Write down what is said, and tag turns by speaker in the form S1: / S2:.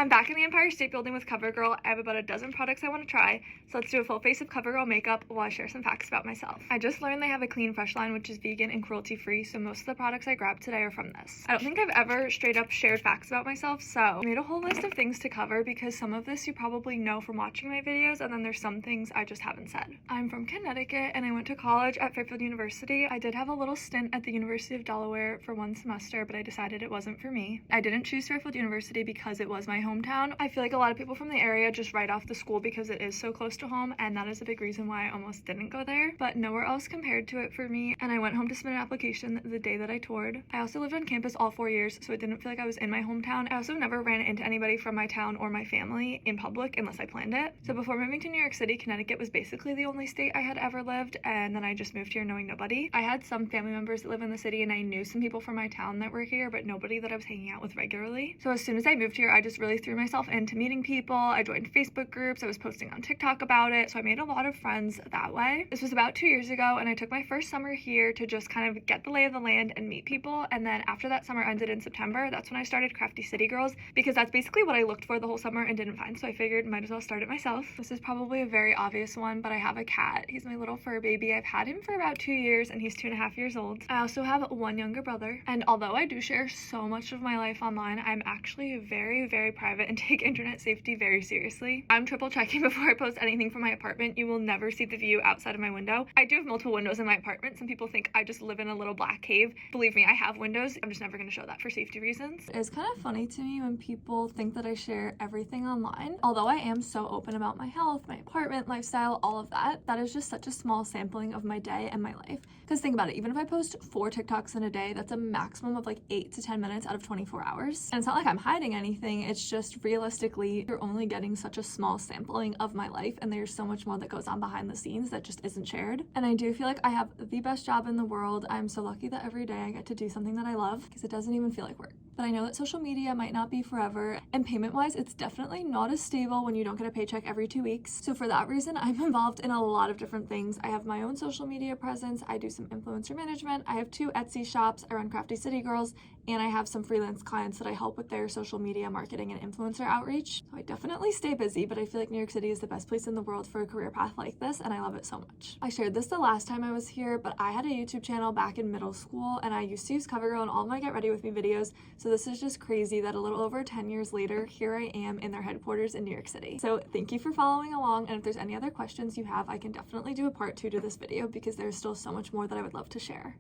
S1: I'm back in the Empire State Building with CoverGirl. I have about a dozen products I want to try, so let's do a full face of CoverGirl makeup while I share some facts about myself. I just learned they have a clean, fresh line, which is vegan and cruelty-free, so most of the products I grabbed today are from this. I don't think I've ever straight up shared facts about myself, so I made a whole list of things to cover because some of this you probably know from watching my videos, and then there's some things I just haven't said. I'm from Connecticut, and I went to college at Fairfield University. I did have a little stint at the University of Delaware for one semester, but I decided it wasn't for me. I didn't choose Fairfield University because it was my hometown. I feel like a lot of people from the area just write off the school because it is so close to home, and that is a big reason why I almost didn't go there, but nowhere else compared to it for me, and I went home to submit an application the day that I toured. I also lived on campus all 4 years, so it didn't feel like I was in my hometown. I also never ran into anybody from my town or my family in public unless I planned it. So before moving to New York City, Connecticut was basically the only state I had ever lived, and then I just moved here knowing nobody. I had some family members that live in the city, and I knew some people from my town that were here, but nobody that I was hanging out with regularly. So as soon as I moved here, I just really threw myself into meeting people. I joined Facebook groups, I was posting on TikTok about it, so I made a lot of friends that way. This was about 2 years ago, and I took my first summer here to just kind of get the lay of the land and meet people, and then after that summer ended in September, that's when I started Crafty City Girls, because that's basically what I looked for the whole summer and didn't find, so I figured might as well start it myself. This is probably a very obvious one, but I have a cat. He's my little fur baby. I've had him for about 2 years, and he's 2.5 years old. I also have one younger brother, and although I do share so much of my life online, I'm actually very, very private and take internet safety very seriously. I'm triple checking before I post anything from my apartment. You will never see the view outside of my window. I do have multiple windows in my apartment. Some people think I just live in a little black cave. Believe me, I have windows. I'm just never going to show that for safety reasons. It's kind of funny to me when people think that I share everything online. Although I am so open about my health, my apartment, lifestyle, all of that, that is just such a small sampling of my day and my life. Because think about it, even if I post 4 TikToks in a day, that's a maximum of like 8 to 10 minutes out of 24 hours. And it's not like I'm hiding anything. It's just realistically, you're only getting such a small sampling of my life, and there's so much more that goes on behind the scenes that just isn't shared. And I do feel like I have the best job in the world. I'm so lucky that every day I get to do something that I love, because it doesn't even feel like work. But I know that social media might not be forever, and payment-wise, it's definitely not as stable when you don't get a paycheck every 2 weeks. So for that reason, I'm involved in a lot of different things. I have my own social media presence, I do some influencer management, I have 2 Etsy shops, I run Crafty City Girls, and I have some freelance clients that I help with their social media marketing and influencer outreach. So I definitely stay busy, but I feel like New York City is the best place in the world for a career path like this, and I love it so much. I shared this the last time I was here, but I had a YouTube channel back in middle school, and I used to use CoverGirl in all of my Get Ready With Me videos, so this is just crazy that a little over 10 years later, here I am in their headquarters in New York City. So thank you for following along, and if there's any other questions you have, I can definitely do a part 2 to this video because there's still so much more that I would love to share.